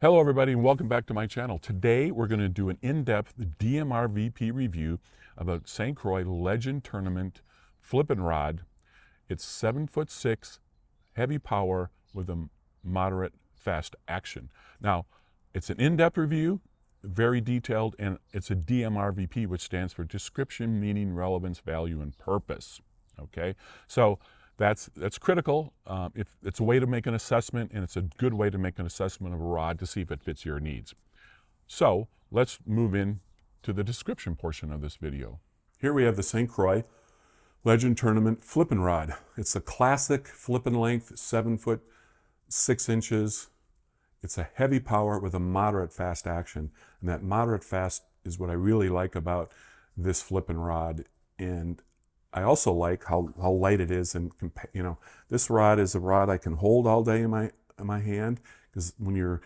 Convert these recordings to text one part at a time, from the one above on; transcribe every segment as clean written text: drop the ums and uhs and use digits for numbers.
Hello everybody and welcome back to my channel. Today we're going to do an in-depth DMR VP review of a St. Croix Legend Tournament flipping rod. It's 7'6", heavy power with a moderate fast action. Now it's an in-depth review, very detailed, and it's a DMR VP, which stands for description, meaning, relevance, value, and purpose. Okay, so that's critical. If it's a way to make an assessment, and it's a good way to make an assessment of a rod to see if it fits your needs. So let's move in to the description portion of this video. Here we have the St. Croix Legend Tournament flipping rod. It's a classic flipping length, 7'6". It's a heavy power with a moderate fast action, and that moderate fast is what I really like about this flipping rod. And I also like how light it is, and you know, this rod is a rod I can hold all day in my hand, because when you're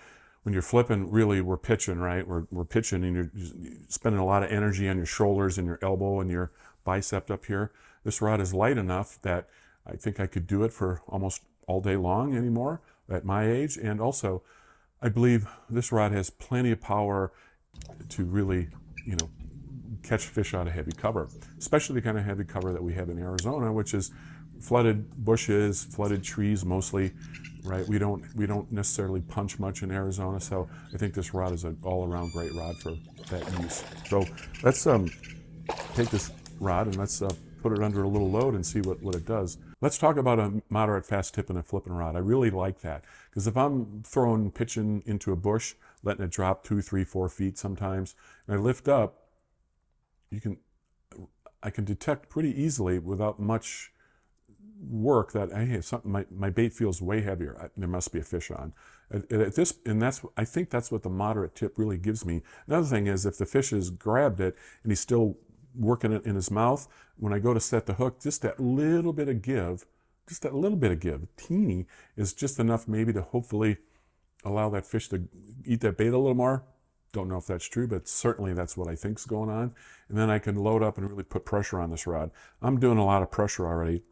flipping, really we're pitching, right? We're pitching, and you're spending a lot of energy on your shoulders and your elbow and your bicep up here. This rod is light enough that I think I could do it for almost all day long anymore at my age. And also, I believe this rod has plenty of power to really, you know, catch fish out of heavy cover, especially the kind of heavy cover that we have in Arizona, which is flooded bushes, flooded trees mostly, right? We don't necessarily punch much in Arizona, so I think this rod is an all-around great rod for that use. So let's take this rod and let's put it under a little load and see what it does. Let's talk about a moderate fast tip and a flipping rod. I really like that, because if I'm pitching into a bush, letting it drop 2, 3, 4 feet sometimes, and I lift up, I can detect pretty easily without much work that, hey, something, my bait feels way heavier. There must be a fish on. I think that's what the moderate tip really gives me. Another thing is, if the fish has grabbed it and he's still working it in his mouth, when I go to set the hook, just that little bit of give, teeny, is just enough maybe to hopefully allow that fish to eat that bait a little more. Don't know if that's true, but certainly that's what I think is going on. And then I can load up and really put pressure on this rod. I'm doing a lot of pressure already,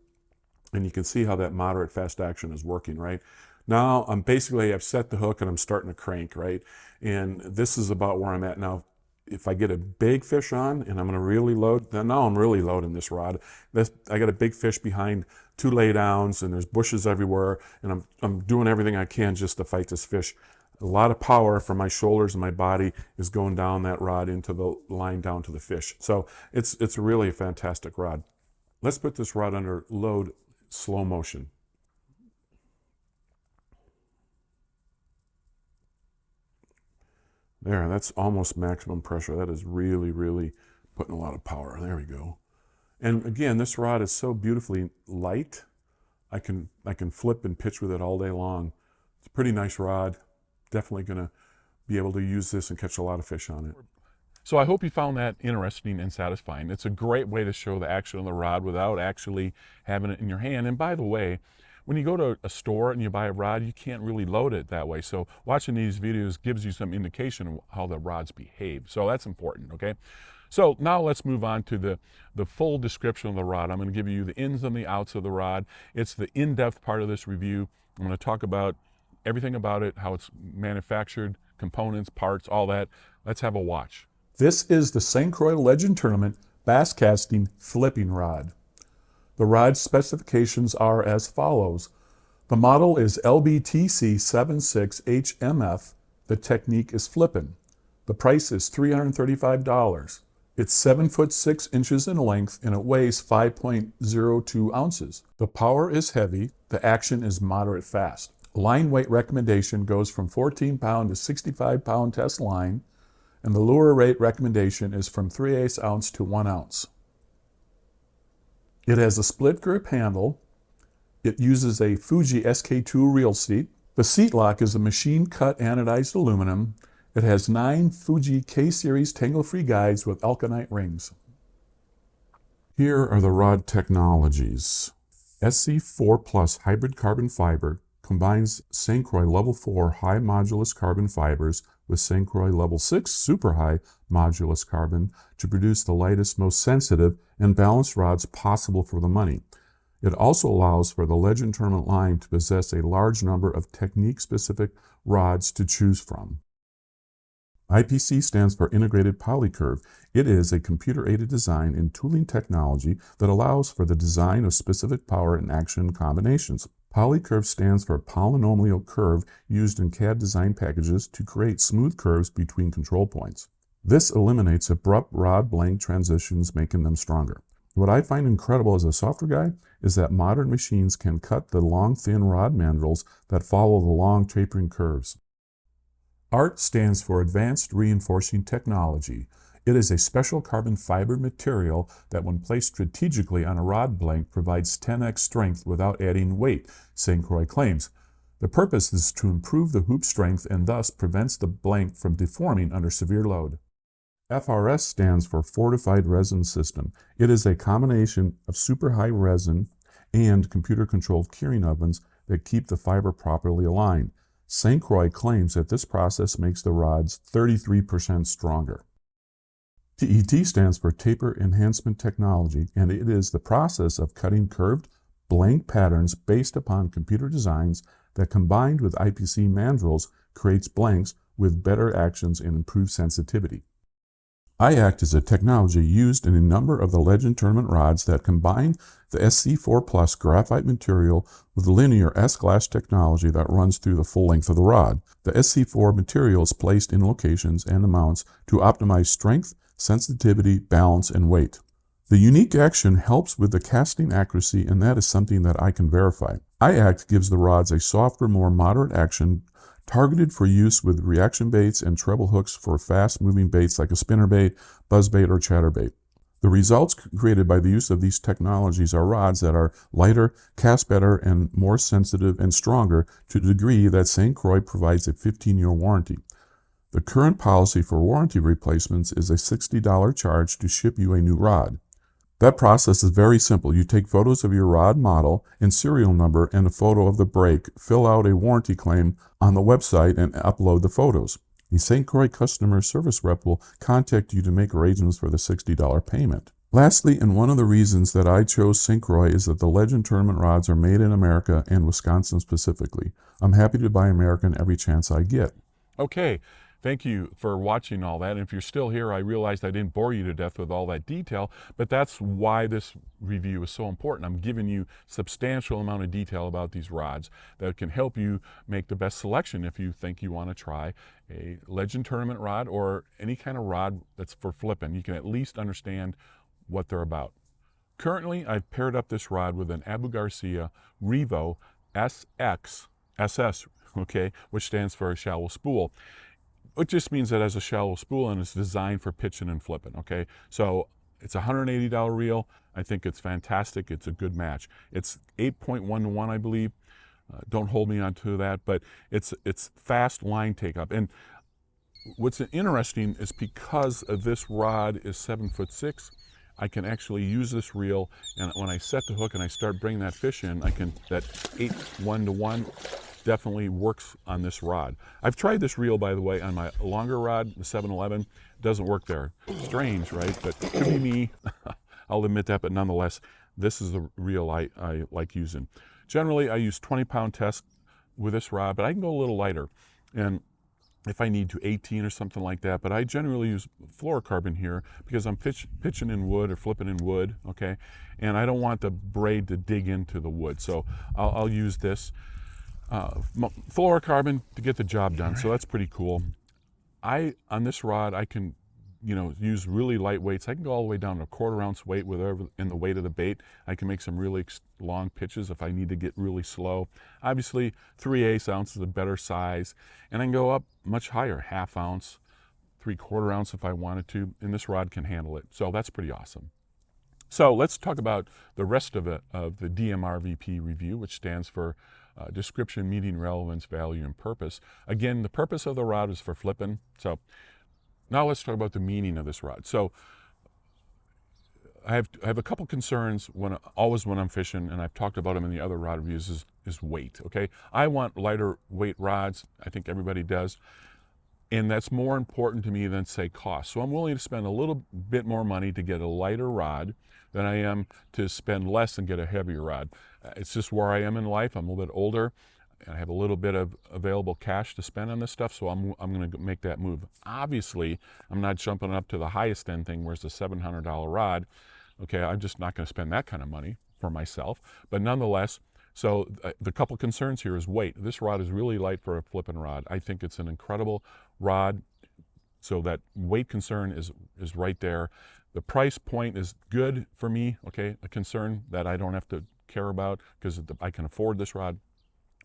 and you can see how that moderate fast action is working, right? Now I've set the hook and I'm starting to crank, right? And this is about where I'm at now. If I get a big fish on and I'm going to really load, then now I'm really loading this rod. I got a big fish behind 2 laydowns, and there's bushes everywhere, and I'm doing everything I can just to fight this fish. A lot of power from my shoulders and my body is going down that rod into the line down to the fish. So it's really a fantastic rod. Let's put this rod under load, slow motion. There, that's almost maximum pressure. That is really, really putting a lot of power. There we go. And again, this rod is so beautifully light. I can flip and pitch with it all day long. It's a pretty nice rod. Definitely going to be able to use this and catch a lot of fish on it. So I hope you found that interesting and satisfying. It's a great way to show the action of the rod without actually having it in your hand. And by the way, when you go to a store and you buy a rod, you can't really load it that way. So watching these videos gives you some indication of how the rods behave. So that's important, okay? So now let's move on to the full description of the rod. I'm going to give you the ins and the outs of the rod. It's the in-depth part of this review. I'm going to talk about everything about it, how it's manufactured, components, parts, all that. Let's have a watch. This is the St. Croix Legend Tournament Bass Casting Flipping Rod. The rod specifications are as follows. The model is LBTC76HMF. The technique is flipping. The price is $335. It's 7'6" in length, and it weighs 5.02 ounces. The power is heavy. The action is moderate fast. Line weight recommendation goes from 14 pound to 65 pound test line, and the lure rate recommendation is from 3/8 ounce to 1 ounce. It has a split grip handle. It uses a Fuji SK2 reel seat. The seat lock is a machine cut anodized aluminum. It has 9 Fuji K-Series tangle-free guides with alkanite rings. Here are the rod technologies. SC4 Plus hybrid carbon fiber combines St. Croix Level 4 high modulus carbon fibers with St. Croix Level 6 super high modulus carbon to produce the lightest, most sensitive, and balanced rods possible for the money. It also allows for the Legend Tournament line to possess a large number of technique-specific rods to choose from. IPC stands for Integrated Polycurve. It is a computer-aided design and tooling technology that allows for the design of specific power and action combinations. Polycurve stands for polynomial curve used in CAD design packages to create smooth curves between control points. This eliminates abrupt rod blank transitions, making them stronger. What I find incredible as a software guy is that modern machines can cut the long, thin rod mandrels that follow the long tapering curves. ART stands for Advanced Reinforcing Technology. It is a special carbon fiber material that, when placed strategically on a rod blank, provides 10x strength without adding weight, St. Croix claims. The purpose is to improve the hoop strength and thus prevents the blank from deforming under severe load. FRS stands for Fortified Resin System. It is a combination of super high resin and computer-controlled curing ovens that keep the fiber properly aligned. St. Croix claims that this process makes the rods 33% stronger. TET stands for Taper Enhancement Technology, and it is the process of cutting curved, blank patterns based upon computer designs that, combined with IPC mandrels, creates blanks with better actions and improved sensitivity. IACT is a technology used in a number of the Legend Tournament rods that combine the SC4 Plus graphite material with linear S-glass technology that runs through the full length of the rod. The SC4 material is placed in locations and amounts to optimize strength, sensitivity, balance, and weight. The unique action helps with the casting accuracy, and that is something that I can verify. IACT gives the rods a softer, more moderate action, targeted for use with reaction baits and treble hooks for fast-moving baits like a spinnerbait, buzzbait, or chatterbait. The results created by the use of these technologies are rods that are lighter, cast better, and more sensitive and stronger to the degree that St. Croix provides a 15-year warranty. The current policy for warranty replacements is a $60 charge to ship you a new rod. That process is very simple. You take photos of your rod model and serial number and a photo of the brake, fill out a warranty claim on the website, and upload the photos. A St. Croix customer service rep will contact you to make arrangements for the $60 payment. Lastly, and one of the reasons that I chose St. Croix is that the Legend Tournament rods are made in America and Wisconsin specifically. I'm happy to buy American every chance I get. Okay. Thank you for watching all that. And if you're still here, I realized I didn't bore you to death with all that detail, but that's why this review is so important. I'm giving you substantial amount of detail about these rods that can help you make the best selection if you think you want to try a Legend Tournament rod or any kind of rod that's for flipping. You can at least understand what they're about. Currently, I've paired up this rod with an Garcia Revo SX, SS, okay, which stands for a shallow spool. It just means that it has a shallow spool and it's designed for pitching and flipping, okay? So it's a $180 reel. I think it's fantastic. It's a good match. It's 8.1 to 1, I believe. Don't hold me onto that, but it's fast line take up. And what's interesting is because of this rod is 7'6", I can actually use this reel, and when I set the hook and I start bringing that fish in, that 8.1 to 1 definitely works on this rod. I've tried this reel, by the way, on my longer rod, the 711. Doesn't work there. Strange, right? But it could be me. I'll admit that, but nonetheless, this is the reel I like using. Generally, I use 20-pound test with this rod, but I can go a little lighter. And if I need to, 18 or something like that, but I generally use fluorocarbon here because I'm pitching in wood or flipping in wood, okay? And I don't want the braid to dig into the wood, so I'll use this fluorocarbon to get the job done, so that's pretty cool. On this rod, I can use really light weights. I can go all the way down to a 1/4 ounce weight whatever in the weight of the bait. I can make some really long pitches if I need to get really slow. Obviously, 3/8 ounce is a better size, and I can go up much higher, 1/2 ounce, 3/4 ounce if I wanted to, and this rod can handle it. So that's pretty awesome. So let's talk about the rest of the DMRVP review, which stands for Description, Meaning, Relevance, Value, and Purpose. Again, the purpose of the rod is for flipping. So now let's talk about the meaning of this rod. So I have a couple concerns always when I'm fishing, and I've talked about them in the other rod reviews, is weight, okay? I want lighter weight rods. I think everybody does. And that's more important to me than, say, cost. So I'm willing to spend a little bit more money to get a lighter rod than I am to spend less and get a heavier rod. It's just where I am in life. I'm a little bit older. and I have a little bit of available cash to spend on this stuff, so I'm going to make that move. Obviously, I'm not jumping up to the highest end thing where it's a $700 rod. Okay, I'm just not going to spend that kind of money for myself. But nonetheless, so the couple concerns here is weight. This rod is really light for a flipping rod. I think it's an incredible rod, so that weight concern is right there. The price point is good for me, okay, a concern that I don't have to care about because I can afford this rod.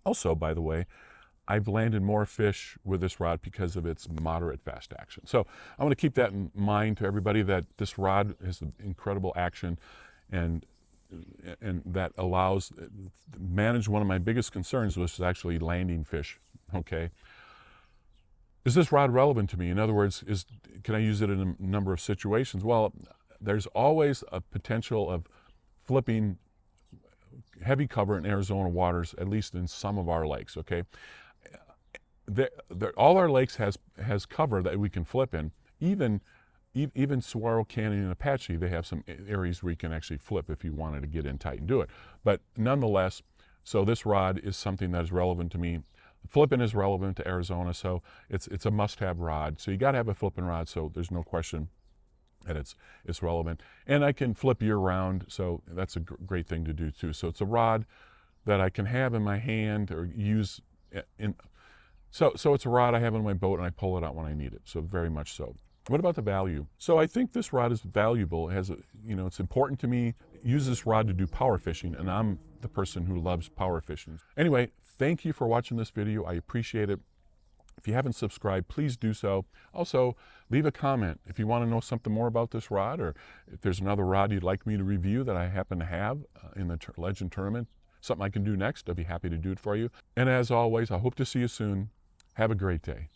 Also, by the way, I've landed more fish with this rod because of its moderate fast action. So I'm going to keep that in mind to everybody, that this rod has incredible action, and that allows manage one of my biggest concerns, which is actually landing fish. Okay, is this rod relevant to me? In other words, can I use it in a number of situations? Well, there's always a potential of flipping heavy cover in Arizona waters, at least in some of our lakes. Okay, all our lakes has cover that we can flip in. Even Saguaro Canyon and Apache, they have some areas where you can actually flip if you wanted to get in tight and do it. But nonetheless, so this rod is something that is relevant to me. Flipping is relevant to Arizona, so it's a must-have rod. So you got to have a flipping rod, so there's no question that it's relevant. And I can flip year-round, so that's a great thing to do too. So it's a rod that I can have in my hand or use in. So it's a rod I have in my boat, and I pull it out when I need it. So very much so. What about the value? So I think this rod is valuable. It has it's important to me. Use this rod to do power fishing, and I'm the person who loves power fishing. Anyway, thank you for watching this video. I appreciate it. If you haven't subscribed, please do so. Also, leave a comment if you want to know something more about this rod, or if there's another rod you'd like me to review that I happen to have in the Legend Tournament, something I can do next, I'd be happy to do it for you. And as always, I hope to see you soon. Have a great day.